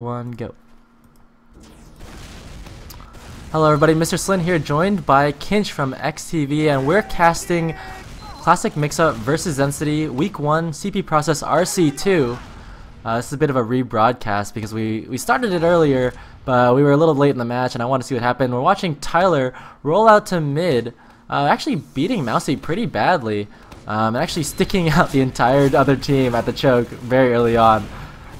One, go. Hello everybody, Mr. SLIN here, joined by Kinch from XTV, and we're casting Classic Mixup versus Xensity Week 1 CP Process RC2. This is a bit of a rebroadcast because we started it earlier, but we were a little late in the match and I want to see what happened. We're watching Tyler roll out to mid, actually beating Mousy pretty badly, and actually sticking out the entire other team at the choke very early on.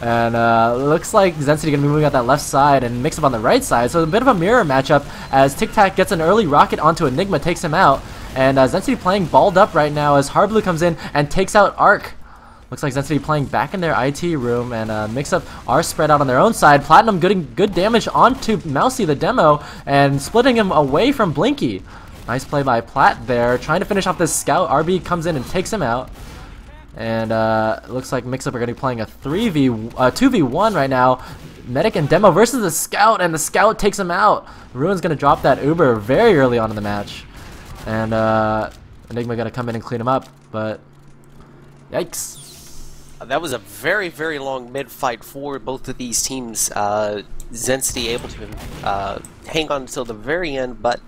And looks like Xensity gonna be moving out that left side and Mixup on the right side, so a bit of a mirror matchup as Tic Tac gets an early rocket onto Enigma, takes him out, and Xensity playing balled up right now as Hardblue comes in and takes out Arc. Looks like Xensity playing back in their IT room, and Mixup are spread out on their own side. Platinum getting good damage onto Mousy the demo and splitting him away from Blinky. Nice play by Plat there, trying to finish off this scout. RB comes in and takes him out. And looks like Mixup are going to be playing a 2v1 right now. Medic and Demo versus the Scout, and the Scout takes him out. Ruin's going to drop that Uber very early on in the match. And Enigma going to come in and clean him up, but yikes. That was a very, very long mid-fight for both of these teams. Xensity able to hang on until the very end, but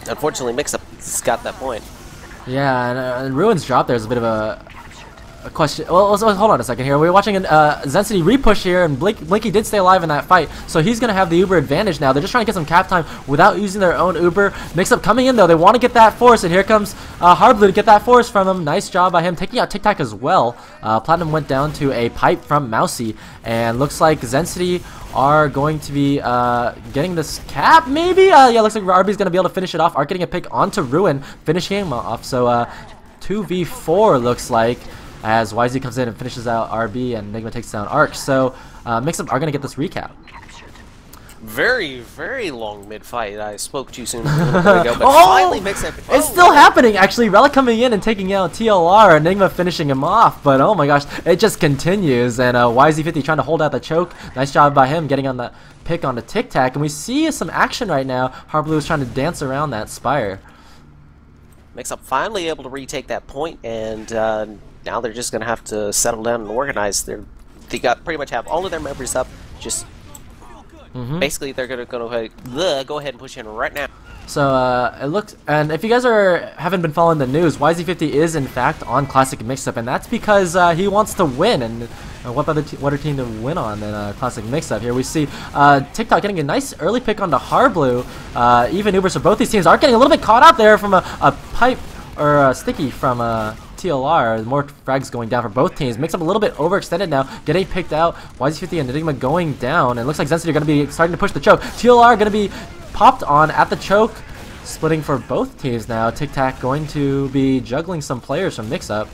unfortunately Mixup's got that point. Yeah, and Ruin's drop there is a bit of a question. Well, hold on a second here. We're watching a Xensity repush here, and Blinky did stay alive in that fight, so he's going to have the Uber advantage now. They're just trying to get some cap time without using their own Uber. Mixup coming in, though. They want to get that force, and here comes Hardblue to get that force from him. Nice job by him, taking out Tic Tac as well. Platinum went down to a pipe from Mousy, and looks like Xensity are going to be getting this cap, maybe? Yeah, looks like RB's going to be able to finish it off. Arc getting a pick onto Ruin, finishing him off. So 2v4 looks like, as YZ comes in and finishes out RB and Enigma takes down Arc. So Mixup are going to get this recap. Very, very long mid-fight. I spoke too soon a little bit ago, but finally Mixup. It's still happening, actually. Relic coming in and taking out TLR, Enigma finishing him off, but oh my gosh, it just continues, and YZ50 trying to hold out the choke. Nice job by him getting on the pick on the Tic Tac, and we see some action right now. Hardblue is trying to dance around that Spire. Mixup finally able to retake that point, and now they're just going to have to settle down and organize. They got pretty much have all of their members up, just basically they're gonna go ahead and push in right now. So it looks, and if you guys haven't been following the news, YZ50 is in fact on Classic Mixup, and that's because he wants to win. And what other team to win on than Classic Mixup? Here we see TikTok getting a nice early pick onto Hardblue. Even Ubers for both these teams are getting a little bit caught out there from a pipe or a sticky from TLR. More frags going down for both teams. Mixup a little bit overextended now, getting picked out. YZ50 and Enigma going down, and it looks like Xensity are going to be starting to push the choke. TLR going to be popped on at the choke, splitting for both teams now. Tic Tac going to be juggling some players from Mixup,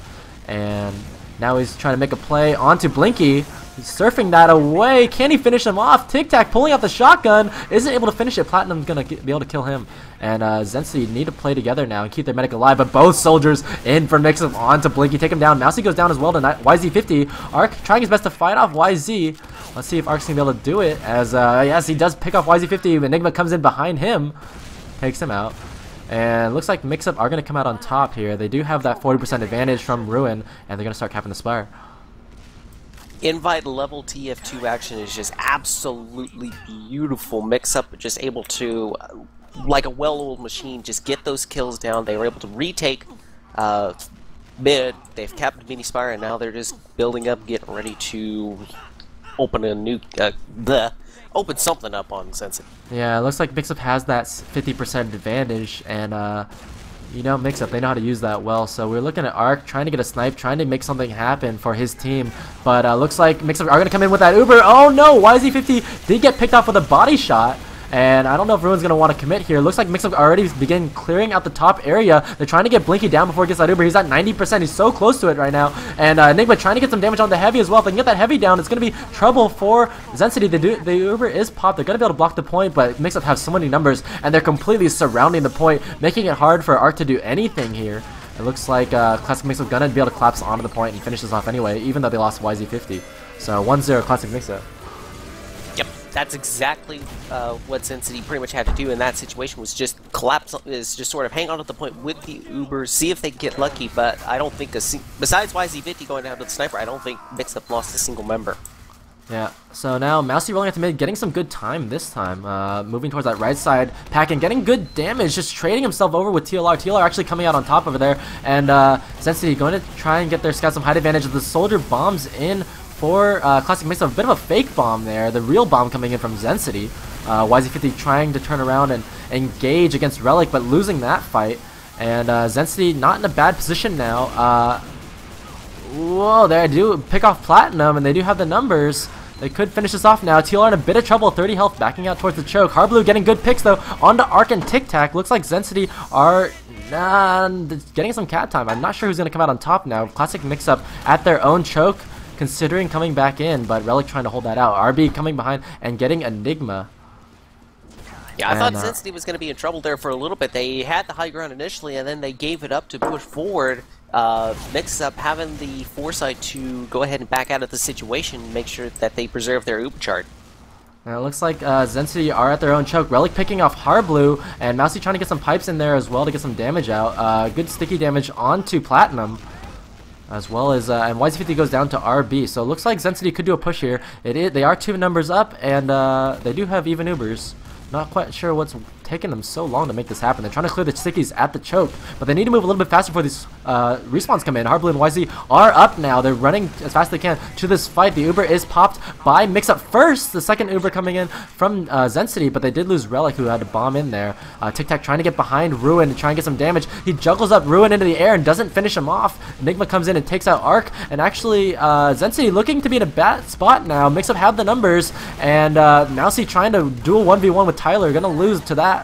and now he's trying to make a play onto Blinky. He's surfing that away. Can he finish him off? Tic Tac pulling out the shotgun. Isn't able to finish it. Platinum's going to be able to kill him. And Xensity need to play together now and keep their medic alive. But both soldiers in for Mixup onto Blinky. Take him down. Mousy goes down as well to YZ50. Arc trying his best to fight off YZ. Let's see if Arc's going to be able to do it. As, yes, he does pick off YZ50. Enigma comes in behind him. Takes him out. And looks like Mixup are going to come out on top here. They do have that 40% advantage from Ruin. And they're going to start capping the Spire. Invite level TF2 action is just absolutely beautiful. Mixup just able to, like a well-oiled machine, just get those kills down. They were able to retake mid. They've capped mini Spire, and now they're just building up, getting ready to open a new open something up on Xensity. Yeah, it looks like Mixup has that 50% advantage, and you know, Mixup, they know how to use that well. So we're looking at Arc trying to get a snipe, trying to make something happen for his team. But looks like Mixup are going to come in with that Uber. Oh no, YZ50 did get picked off with a body shot. And I don't know if Ruin's going to want to commit here. Looks like Mixup already begin clearing out the top area. They're trying to get Blinky down before he gets that Uber. He's at 90%. He's so close to it right now. And Enigma trying to get some damage on the Heavy as well. If they can get that Heavy down, it's going to be trouble for Xensity. The Uber is popped. They're going to be able to block the point, but Mixup have so many numbers, and they're completely surrounding the point, making it hard for Arc to do anything here. It looks like Classic Mixup going to be able to collapse onto the point and finish this off anyway, even though they lost YZ50. So 1-0 Classic Mixup. Yep, that's exactly what Xensity pretty much had to do in that situation, was just collapse, just sort of hang on at the point with the Uber, see if they can get lucky. But I don't think besides YZ50 going down to the sniper, I don't think Mixup lost a single member. Yeah, so now Mousy rolling at the mid, getting some good time this time. Moving towards that right side, packing, getting good damage, just trading himself over with TLR. TLR actually coming out on top over there, and Xensity going to try and get their scouts some height advantage. The soldier bombs in for Classic Mixup, a bit of a fake bomb there. The real bomb coming in from Xensity. YZ50 trying to turn around and engage against Relic, but losing that fight. And Xensity not in a bad position now. Whoa, they do pick off Platinum, and they do have the numbers. They could finish this off now. TLR in a bit of trouble, 30 health, backing out towards the choke. Hardblue getting good picks, though, onto Arc and Tic Tac. Looks like Xensity are getting some cat time. I'm not sure who's going to come out on top now. Classic Mixup at their own choke, considering coming back in, but Relic trying to hold that out. RB coming behind and getting Enigma. Yeah, I thought Xensity was going to be in trouble there for a little bit. They had the high ground initially, and then they gave it up to push forward. Mixup having the foresight to go ahead and back out of the situation and make sure that they preserve their Uber chart. Now it looks like Xensity are at their own choke. Relic picking off Hardblue, and Mousy trying to get some pipes in there as well to get some damage out. Good sticky damage onto Platinum, as well as and YZ50 goes down to RB. So it looks like Xensity could do a push here. They are 2 numbers up, and they do have even Ubers. Not quite sure what's taking them so long to make this happen. They're trying to clear the stickies at the choke, but they need to move a little bit faster before these respawns come in. Hardblue and YZ are up now. They're running as fast as they can to this fight. The Uber is popped by Mixup first. The second Uber coming in from Xensity, but they did lose Relic, who had to bomb in there. Tic Tac trying to get behind Ruin to try and get some damage. He juggles up Ruin into the air and doesn't finish him off. Enigma comes in and takes out Arc, and actually Xensity looking to be in a bad spot now. Mixup have the numbers, and Mousy trying to duel 1v1 with Tyler. Gonna lose to that.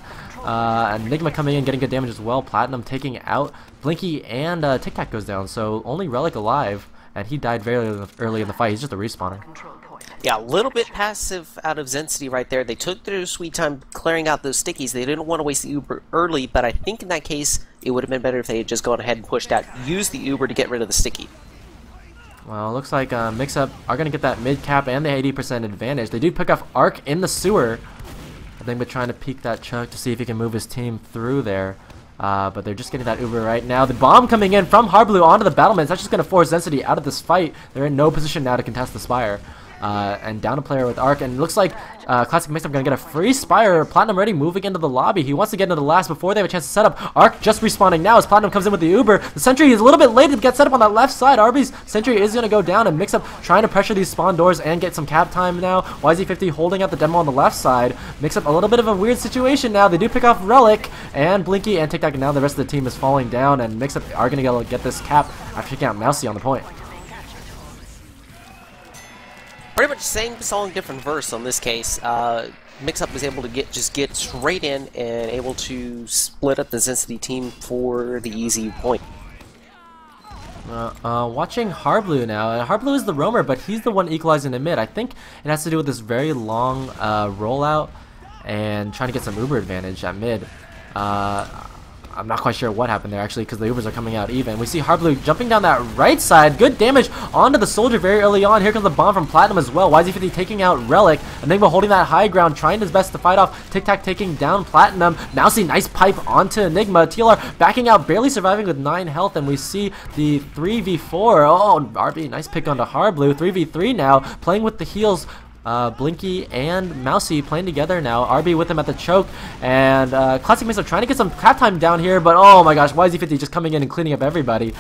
Enigma coming in, getting good damage as well. Platinum taking out Blinky, and Tic Tac goes down. So only Relic alive, and he died very early in the fight. He's just a respawner. Yeah, a little bit passive out of Xensity right there. They took their sweet time clearing out those stickies. They didn't want to waste the Uber early, but I think in that case, it would have been better if they had just gone ahead and pushed out, used the Uber to get rid of the sticky. Well, it looks like Mixup are going to get that mid cap and the 80% advantage. They do pick off Arc in the sewer. I think they're trying to peek that choke to see if he can move his team through there. But they're just getting that Uber right now. The bomb coming in from Hardblue onto the battlements. That's just going to force Xensity out of this fight. They're in no position now to contest the Spire. And down a player with Arc, and it looks like Classic Mixup going to get a free Spire. Platinum ready, moving into the lobby. He wants to get into the last before they have a chance to set up. Arc just respawning now as Platinum comes in with the Uber. The Sentry is a little bit late to get set up on that left side. RB's Sentry is going to go down, and Mixup trying to pressure these spawn doors and get some cap time now. YZ50 holding out the demo on the left side. Mixup a little bit of a weird situation now. They do pick off Relic and Blinky and Tic Tac, and now the rest of the team is falling down, and Mixup are going to get this cap after taking out Mousy on the point. Pretty much same song, different verse on this case. Mixup was able to get straight in and able to split up the Xensity team for the easy point. Watching Hardblue now. Hardblue is the roamer, but he's the one equalizing the mid. I think it has to do with this very long rollout and trying to get some Uber advantage at mid. I'm not quite sure what happened there, actually, because the Ubers are coming out even. We see Hardblue jumping down that right side. Good damage onto the soldier very early on. Here comes the bomb from Platinum as well. YZ50 taking out Relic. Enigma holding that high ground, trying his best to fight off. Tic Tac taking down Platinum. Mousy, nice pipe onto Enigma. TLR backing out, barely surviving with 9 health, and we see the 3v4. Oh, RB, nice pick onto Hardblue. 3v3 now, playing with the heals. Blinky and Mousy playing together now. RB with him at the choke, and Classic Mixup trying to get some cap time down here, but oh my gosh, YZ50 just coming in and cleaning up everybody.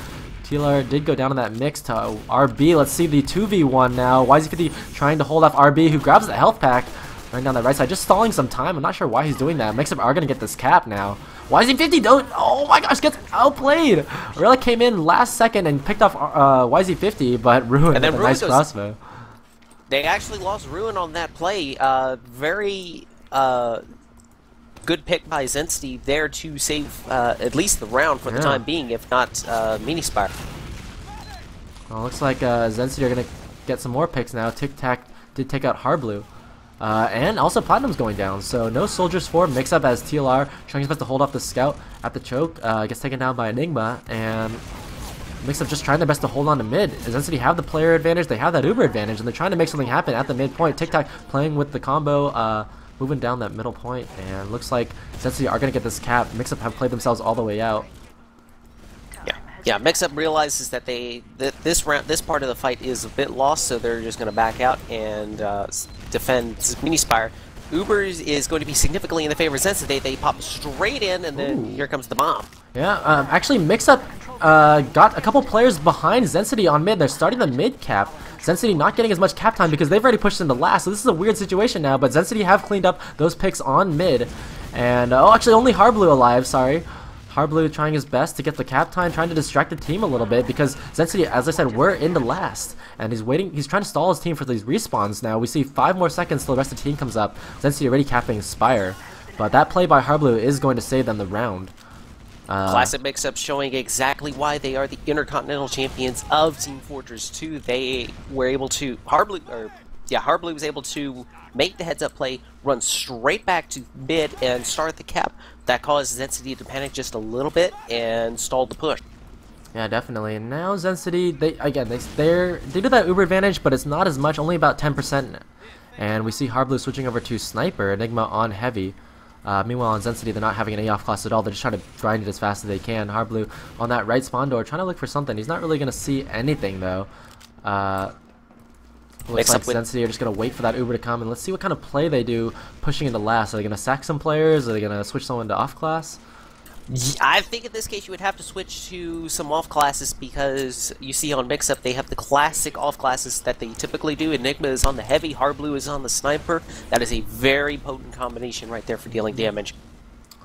TLR did go down in that mix to RB. Let's see the 2v1 now. YZ50 trying to hold off RB, who grabs the health pack. Running down the right side, just stalling some time. I'm not sure why he's doing that. Mixup are going to get this cap now. YZ50 don't, oh my gosh, gets outplayed. Relic came in last second and picked off YZ50, but Ruin with a nice crossbow. They actually lost Ruin on that play. Very good pick by Xensity there to save at least the round for the time being, if not mini Spire. Well, looks like Xensity are going to get some more picks now. Tic Tac did take out Hardblue. And also Platinum's going down, so no soldiers for Mixup as TLR trying his best to hold off the scout at the choke. Gets taken down by Enigma, and Mixup just trying their best to hold on to mid. Xensity have the player advantage, they have that Uber advantage, and they're trying to make something happen at the midpoint. Tic Tac playing with the combo, moving down that middle point, and looks like Xensity are going to get this cap. Mixup have played themselves all the way out. Yeah, Yeah, Mixup realizes that this part of the fight is a bit lost, so they're just going to back out and defend Mini Spire. Uber is going to be significantly in the favor of Xensity. They pop straight in, and then here comes the bomb. Yeah, actually Mixup got a couple players behind Xensity on mid. They're starting the mid cap. Xensity not getting as much cap time because they've already pushed into last, so this is a weird situation now, but Xensity have cleaned up those picks on mid. And, oh, actually only Harblu alive, sorry. Harblu trying his best to get the cap time, trying to distract the team a little bit because Xensity, as I said, we're into last. And he's trying to stall his team for these respawns now. We see 5 more seconds till the rest of the team comes up. Xensity already capping Spire. But that play by Harblu is going to save them the round. Classic Mixup showing exactly why they are the Intercontinental Champions of Team Fortress 2. They were able to, Harblu was able to make the heads-up play, run straight back to mid, and start the cap. That caused Xensity to panic just a little bit and stalled the push. Yeah, definitely. And now Xensity, they do that Uber advantage, but it's not as much, only about 10%. And we see Harblu switching over to Sniper, Enigma on Heavy. Meanwhile, on Xensity, they're not having any off class at all. They're just trying to grind it as fast as they can. Harblu on that right spawn door, trying to look for something. He's not really going to see anything, though. Looks like Xensity are just going to wait for that Uber to come, and let's see what kind of play they do pushing into last. Are they going to sack some players? Are they going to switch someone to off class? I think in this case you would have to switch to some off classes because you see on Mixup they have the classic off classes that they typically do. Enigma is on the Heavy, Harblu is on the Sniper. That is a very potent combination right there for dealing damage.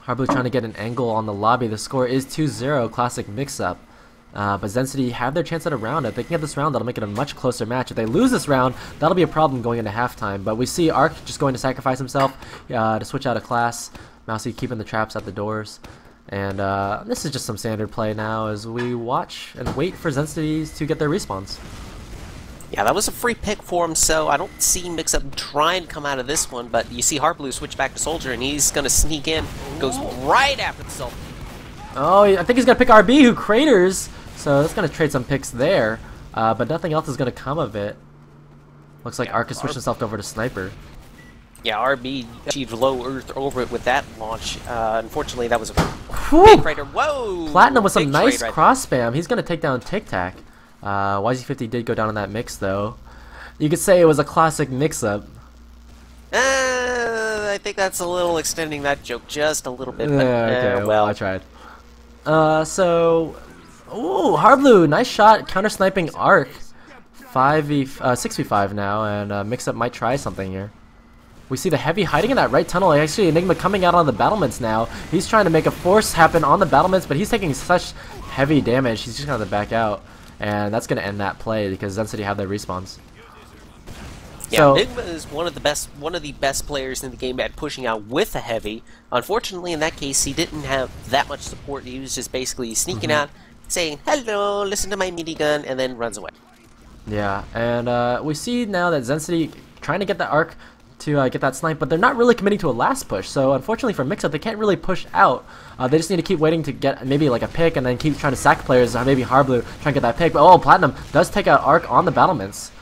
Harblu trying to get an angle on the lobby. The score is 2-0, classic Mixup. But Xensity have their chance at a round. If they can get this round, that'll make it a much closer match. If they lose this round, that'll be a problem going into halftime. But we see Arc just going to sacrifice himself to switch out of class. Mousy keeping the traps at the doors. And this is just some standard play now as we watch and wait for Xensity to get their respawns. Yeah, that was a free pick for him, so I don't see Mixup trying to come out of this one, but you see Harblu switch back to Soldier, and he's going to sneak in, goes right after the Self. Oh, I think he's going to pick RB, who craters, so that's going to trade some picks there, but nothing else is going to come of it. Looks like Arc has switched himself over to Sniper. Yeah, RB achieved low Earth over it with that launch. Unfortunately, that was a big crater. Whoa! Platinum with some nice cross spam. He's going to take down Tic Tac. YZ50 did go down in that mix, though. You could say it was a classic mix-up. I think that's a little extending that joke just a little bit. But, okay, well, I tried. Ooh, Harblu, nice shot, counter-sniping Arc. 6v5 now, and Mixup might try something here. We see the Heavy hiding in that right tunnel. Actually, Enigma coming out on the battlements now. He's trying to make a force happen on the battlements, but he's taking such heavy damage. He's just going to back out. And that's going to end that play because Xensity have their respawns. Yeah, so, Enigma is one of the best players in the game at pushing out with a Heavy. Unfortunately, in that case, he didn't have that much support. He was just basically sneaking out, saying, hello, listen to my minigun, and then runs away. Yeah, and we see now that Xensity trying to get the Arc to get that snipe, but they're not really committing to a last push. So unfortunately for Mixup, they can't really push out. They just need to keep waiting to get maybe like a pick and then keep trying to sack players. Maybe Harblu try and get that pick. But oh, Platinum does take out Arc on the battlements.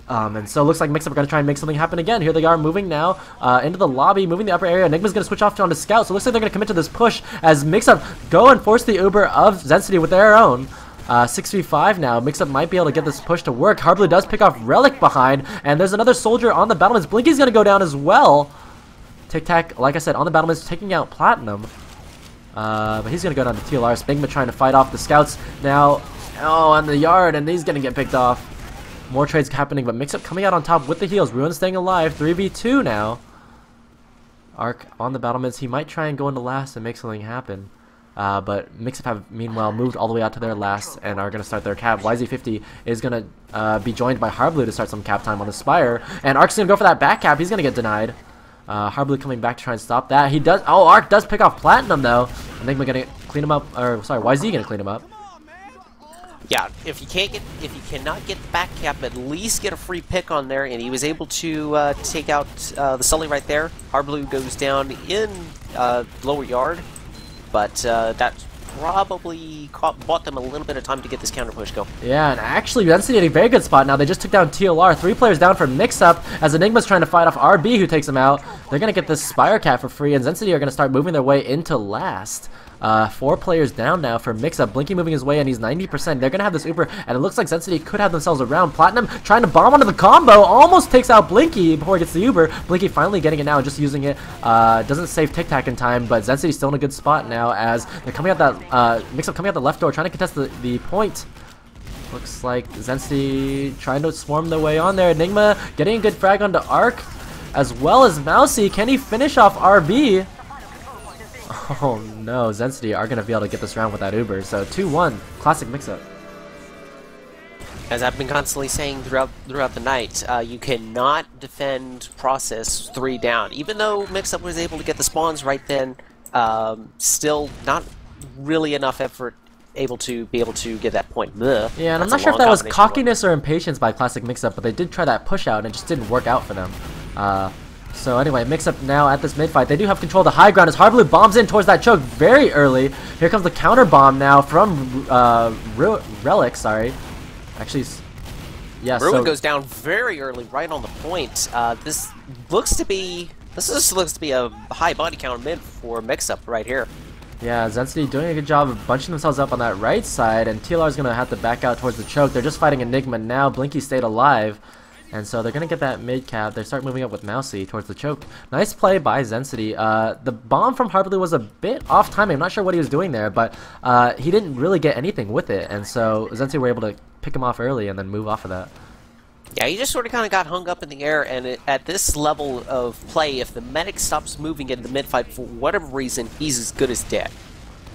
And so it looks like Mixup are going to try and make something happen again. Here they are moving now into the lobby, moving the upper area. Enigma's going to switch off onto Scout. So it looks like they're going to commit to this push as Mixup go and force the Uber of Xensity with their own. 6v5 now. Mixup might be able to get this push to work. Harblu does pick off Relic behind, and there's another soldier on the battlements. Blinky's going to go down as well. Tic Tac, like I said, on the battlements, taking out Platinum. But he's going to go down to TLR. Spigma trying to fight off the scouts now. Oh, on the yard, and he's going to get picked off. More trades happening, but Mixup coming out on top with the heals. Ruin staying alive. 3v2 now. Arc on the battlements. He might try and go into last and make something happen. But Mixup have meanwhile moved all the way out to their last and are going to start their cap. YZ50 is going to be joined by Harblu to start some cap time on the Spire. And Arc's going to go for that back cap. He's going to get denied. Harblu coming back to try and stop that. He does. Oh, Arc does pick off Platinum though. Enigma going to clean him up. Or sorry, YZ going to clean him up. Yeah, if you cannot get the back cap, at least get a free pick on there, and he was able to take out the Sully right there. Harblu goes down in lower yard, but that probably bought them a little bit of time to get this counter push going. Yeah, and actually Xensity at a very good spot now. They just took down TLR. 3 players down for Mixup as Enigma's trying to fight off RB, who takes him out. They're going to get this Spire cap for free, and Xensity are going to start moving their way into last. 4 players down now for Mixup. Blinky moving his way, and he's 90%. They're gonna have this Uber, and it looks like Xensity could have themselves around. Platinum trying to bomb onto the combo, almost takes out Blinky before he gets the Uber. Blinky finally getting it now and just using it. Doesn't save Tic Tac in time, but Xensity's still in a good spot now as they're coming out that Mixup coming out the left door, trying to contest the point. Looks like Xensity trying to swarm their way on there. Enigma getting a good frag onto Arc, as well as Mousy. Can he finish off RB? Oh no, Xensity are going to be able to get this round with that Uber. So 2-1, classic Mixup. As I've been constantly saying throughout the night, you cannot defend Process 3 down. Even though Mixup was able to get the spawns right then, still not really enough effort able to get that point. Blech. Yeah, and I'm not sure if that was cockiness or impatience by classic Mixup, but they did try that push out and it just didn't work out for them. So anyway, Mixup now at this mid fight. They do have control of the high ground as Harblue bombs in towards that choke very early. Here comes the counter bomb now from Relic. Sorry, actually, yeah. Ruin goes down very early, right on the point. This looks to be a high body count mid for Mixup right here. Yeah, Xensity doing a good job of bunching themselves up on that right side, and TLR is going to have to back out towards the choke. They're just fighting Enigma now. Blinky stayed alive, and so they're going to get that mid cap. They start moving up with Mousy towards the choke. Nice play by Xensity. The bomb from Harblue was a bit off timing. I'm not sure what he was doing there, but he didn't really get anything with it, and so Xensity were able to pick him off early and then move off of that. Yeah, he just sort of kind of got hung up in the air, and at this level of play, if the medic stops moving in the mid-fight for whatever reason, he's as good as dead.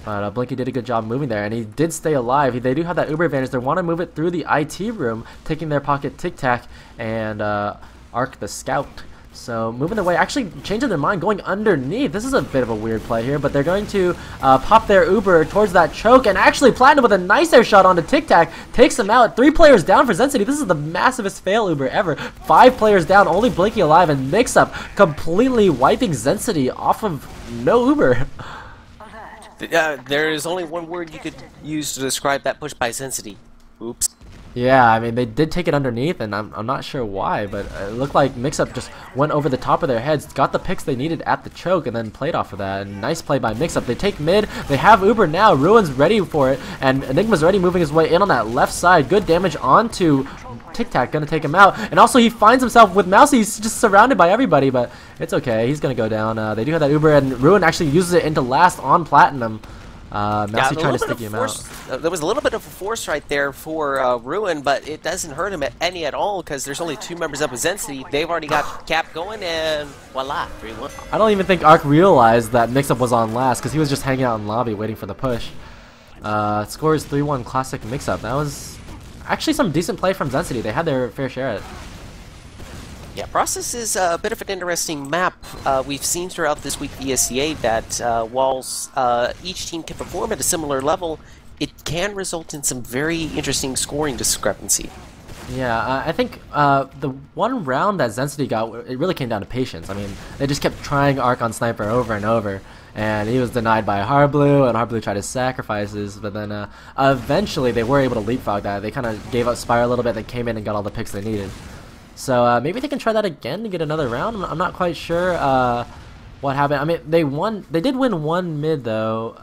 But Blinky did a good job moving there, and he did stay alive. They do have that Uber advantage. They want to move it through the IT room, taking their pocket Tic Tac and Arc the Scout. So moving their way, actually changing their mind, going underneath. This is a bit of a weird play here, but they're going to pop their Uber towards that choke, and actually Platinum with a nice air shot onto Tic Tac takes him out. 3 players down for Xensity. This is the massivest fail Uber ever. 5 players down, only Blinky alive, and Mixup completely wiping Xensity off of no Uber. There is only one word you could use to describe that push by Xensity. Oops. Yeah, I mean, they did take it underneath, and I'm not sure why, but it looked like Mixup just went over the top of their heads, got the picks they needed at the choke, and then played off of that. And nice play by Mixup. They take mid, they have Uber now, Ruin's ready for it, and Enigma's already moving his way in on that left side. Good damage onto Tic Tac, gonna take him out. And also he finds himself with Mousy, he's just surrounded by everybody, but it's okay, he's gonna go down. They do have that Uber, and Ruin actually uses it into last on Platinum. Mousy trying to sticky him out. There was a little bit of a force right there for Ruin, but it doesn't hurt him at all because there's only 2 members up with Xensity. They've already got Cap going, and voila, 3-1. I don't even think Arc realized that Mixup was on last because he was just hanging out in lobby waiting for the push. Score is 3-1 classic Mixup. That was actually some decent play from Xensity. They had their fair share of it. Yeah, Process is a bit of an interesting map. We've seen throughout this week ESEA that whilst each team can perform at a similar level, it can result in some very interesting scoring discrepancy. Yeah, I think the one round that Xensity got, it really came down to patience. I mean, they just kept trying Arc on Sniper over and over, and he was denied by Harblue, and Harblue tried his sacrifices, but then eventually they were able to leapfrog that. They kind of gave up Spire a little bit, they came in and got all the picks they needed. So maybe they can try that again to get another round. I'm not quite sure what happened. I mean, they did win 1 mid though,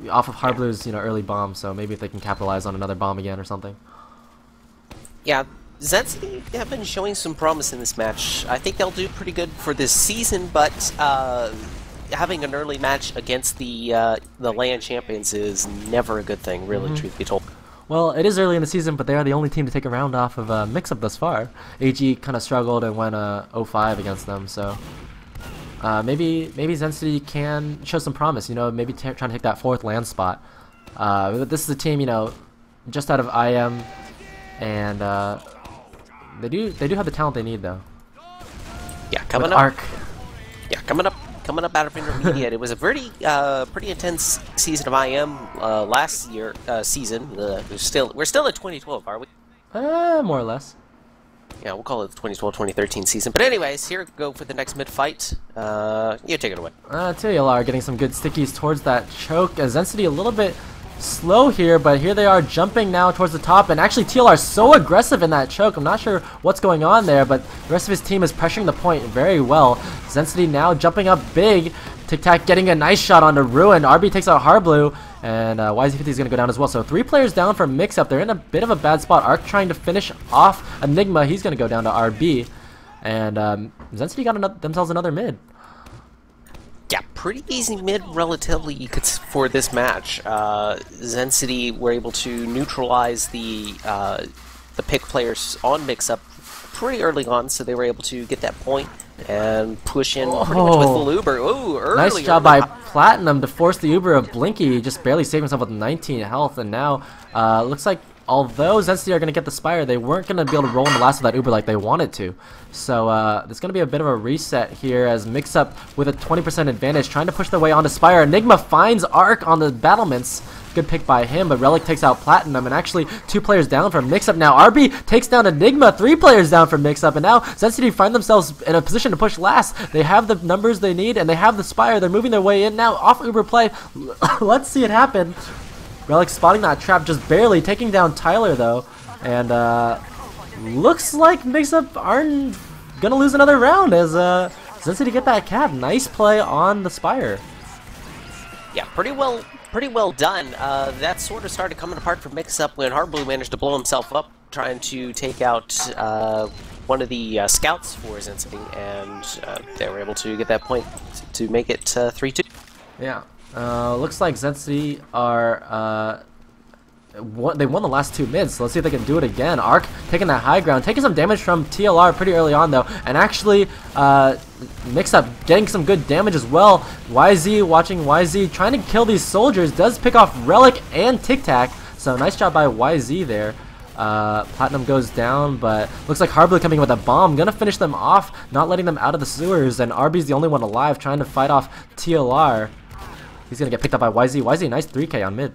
off of Harblue's early bomb. So maybe if they can capitalize on another bomb again or something. Yeah, Xensity have been showing some promise in this match. I think they'll do pretty good for this season, but having an early match against the LAN champions is never a good thing, really, truth be told. Well, it is early in the season, but they are the only team to take a round off of Mixup thus far. AG kind of struggled and went 0-5 against them, so maybe Xensity can show some promise. Maybe trying to take that 4th LAN spot. This is a team, just out of IM, and they do have the talent they need though. Yeah, coming up. Arc. Yeah, coming up out of intermediate. It was a pretty intense season of IM last year season. We're still at 2012, are we? More or less. Yeah, we'll call it the 2012-2013 season. But anyways, here we go for the next mid fight. You take it away. TLR getting some good stickies towards that choke. Xensity a little bit slow here, but here they are jumping now towards the top, and actually TLR is so aggressive in that choke. I'm not sure what's going on there, but the rest of his team is pressuring the point very well. Xensity now jumping up big, Tic Tac getting a nice shot onto Ruin. RB takes out Harblu, and YZ50 is going to go down as well. So 3 players down for Mixup. They're in a bit of a bad spot. Arc trying to finish off Enigma. He's going to go down to RB. And Xensity got themselves another mid. Yeah, pretty easy mid relatively for this match. Xensity were able to neutralize the pick players on Mixup pretty early on, so they were able to get that point and push in pretty much with full Uber. Ooh, early. Nice job by Platinum to force the Uber of Blinky. Just barely saved himself with 19 health, and now looks like although Xensity are going to get the Spire, they weren't going to be able to roll in the last of that Uber like they wanted to. So there's going to be a bit of a reset here as Mixup with a 20% advantage trying to push their way onto Spire. Enigma finds Arc on the battlements. Good pick by him, but Relic takes out Platinum, and actually 2 players down from Mixup now. RB takes down Enigma, 3 players down from Mixup, and now Xensity find themselves in a position to push last. They have the numbers they need, and they have the Spire. They're moving their way in now off Uber play. Let's see it happen. Relic spotting that trap just barely, taking down Tyler though, and looks like Mixup aren't gonna lose another round as Xensity get that cap. Nice play on the Spire. Yeah, pretty well done. That sort of started coming apart for Mixup when Harblu managed to blow himself up trying to take out one of the scouts for Xensity, and they were able to get that point to make it 3-2. Yeah. Looks like Xensity are they won the last 2 mids, so let's see if they can do it again. Arc taking that high ground, taking some damage from TLR pretty early on though, and actually Mixup getting some good damage as well. YZ watching YZ trying to kill these soldiers, does pick off Relic and Tic Tac, so nice job by YZ there. Platinum goes down, but looks like Harblu coming with a bomb, gonna finish them off, not letting them out of the sewers, and RB's the only one alive trying to fight off TLR. He's gonna get picked up by YZ. YZ, nice 3K on mid.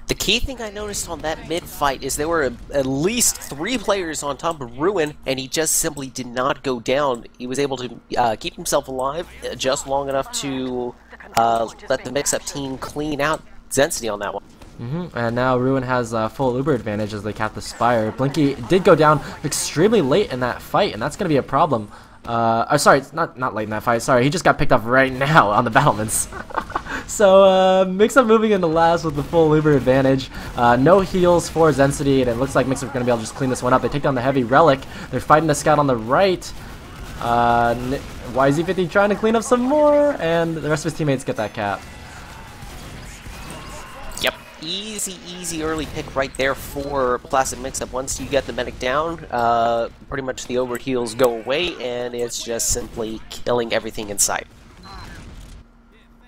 The key thing I noticed on that mid fight is there were at least 3 players on top of Ruin, and he just simply did not go down. He was able to keep himself alive just long enough to let the Mixup team clean out Xensity on that one. And now Ruin has full Uber advantage as they cap the Spire. Blinky did go down extremely late in that fight, and that's gonna be a problem. Sorry, it's not late in that fight. Sorry, he just got picked up right now on the battlements. So Mixup moving into last with the full Uber advantage. No heals for Xensity, and it looks like Mixup going to be able to just clean this one up. They take down the heavy Relic. They're fighting the scout on the right. YZ50 trying to clean up some more, and the rest of his teammates get that cap. Yep, easy early pick right there for Classic Mixup. Once you get the medic down, pretty much the overheals go away, and it's just simply killing everything in sight.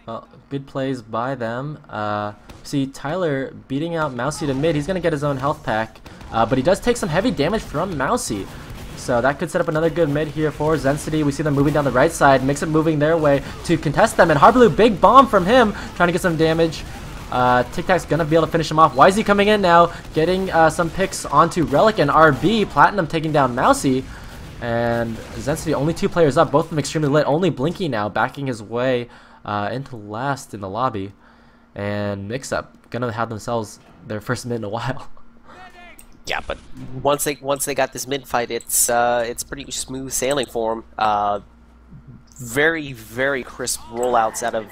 Well, good plays by them. See Tyler beating out Mousy to mid. He's going to get his own health pack, but he does take some heavy damage from Mousy. So that could set up another good mid here for Xensity. We see them moving down the right side. Mixup moving their way to contest them, and Harblu, big bomb from him, trying to get some damage. Tic Tac's gonna be able to finish him off. YZ coming in now, getting some picks onto Relic and RB. Platinum taking down Mousy, and Xensity only 2 players up, both of them extremely lit. Only Blinky now backing his way into last in the lobby, and Mixup gonna have themselves their first mid in a while. Yeah, but once they got this mid fight, it's pretty smooth sailing for them. Very crisp rollouts out of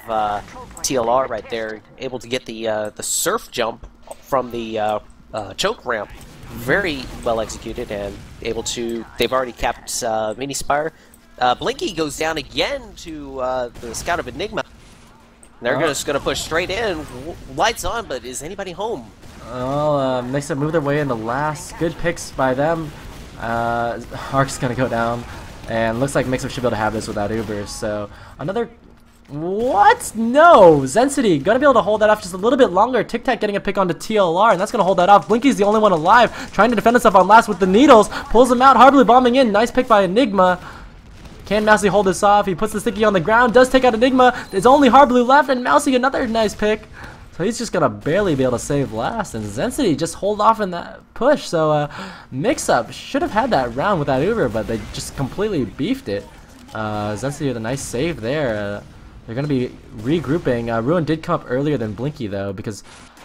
TLR right there, able to get the surf jump from the choke ramp, very well executed, and able to. They've already capped Mini Spire. Blinky goes down again to the scout of Enigma. They're just gonna push straight in, lights on, but is anybody home? Well, Mixup move their way into last. Good picks by them. Arc's gonna go down, and looks like Mixup should be able to have this without Uber. So another. What? No! Xensity gonna be able to hold that off just a little bit longer. Tic Tac getting a pick onto TLR, and that's gonna hold that off. Blinky's the only one alive, trying to defend himself on last with the needles. Pulls him out. Harblu bombing in. Nice pick by Enigma. Can Mousy hold this off? He puts the sticky on the ground, does take out Enigma. There's only Harblu left, and Mousy another nice pick. So he's just gonna barely be able to save last, and Xensity just hold off in that push. So Mixup should have had that round without Uber, but they just completely beefed it. Xensity with a nice save there. They're gonna be regrouping. Ruin did come up earlier than Blinky though, because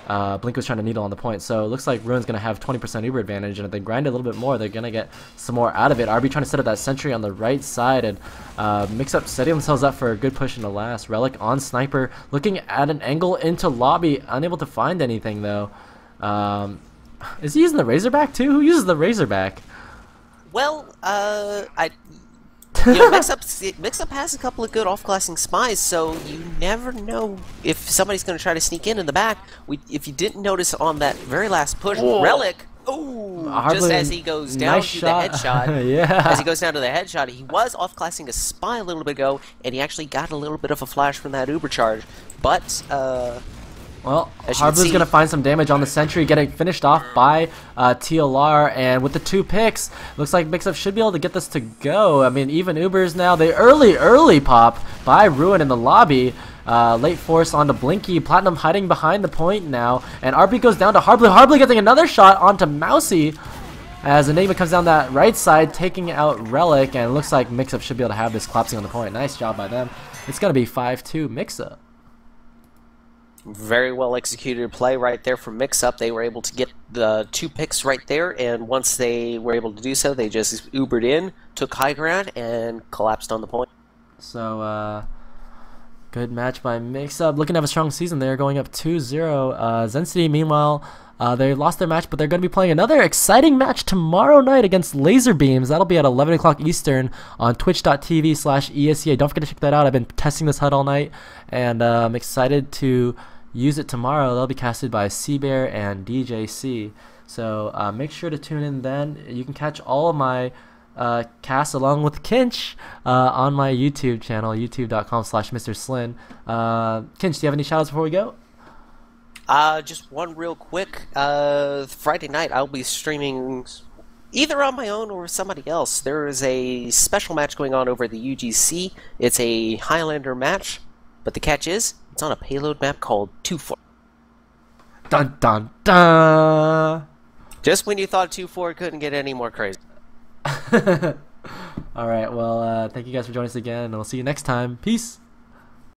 Blink was trying to needle on the point. So it looks like Ruin's going to have 20% Uber advantage, and if they grind a little bit more, they're going to get some more out of it. RB trying to set up that sentry on the right side, and Mixup setting themselves up for a good push in the last. Relic on Sniper, looking at an angle into lobby, unable to find anything though. Is he using the Razorback too? Who uses the Razorback? Well, Mixup has a couple of good off-glassing spies, so you never know if somebody's going to try to sneak in the back. If you didn't notice on that very last push, Relic, just as he goes down to the headshot, yeah. As he goes down to the headshot, he was off-glassing a spy a little bit ago, and he actually got a little bit of a flash from that Uber charge, but well, Harblu's going to find some damage on the sentry, getting finished off by TLR, and with the 2 picks, looks like Mixup should be able to get this to go. I mean, even Ubers now, the early pop by Ruin in the lobby. Late force onto Blinky, Platinum hiding behind the point now, and RB goes down to Harblu. Harblu getting another shot onto Mousy, as Enigma comes down that right side, taking out Relic, and it looks like Mixup should be able to have this collapsing on the point. Nice job by them. It's going to be 5-2 Mixup. Very well executed play right there from Mixup. They were able to get the 2 picks right there, and once they were able to do so, they just Ubered in, took high ground, and collapsed on the point. So, good match by Mixup. Looking to have a strong season there, going up 2-0. Xensity, meanwhile, they lost their match, but they're going to be playing another exciting match tomorrow night against Laser Beams. That'll be at 11 o'clock Eastern on twitch.tv/ESEA. Don't forget to check that out. I've been testing this HUD all night, and I'm excited to use it tomorrow. They'll be casted by Seabear and DJC. So make sure to tune in then. You can catch all of my casts along with Kinch on my YouTube channel, youtube.com/MrSlin. Kinch, do you have any shoutouts before we go? Just one real quick. Friday night I'll be streaming either on my own or somebody else. There is a special match going on over the UGC. It's a Highlander match, but the catch is it's on a payload map called 2-4. Dun dun dun! Just when you thought 2-4 couldn't get any more crazy. Alright, well, thank you guys for joining us again, and we'll see you next time. Peace!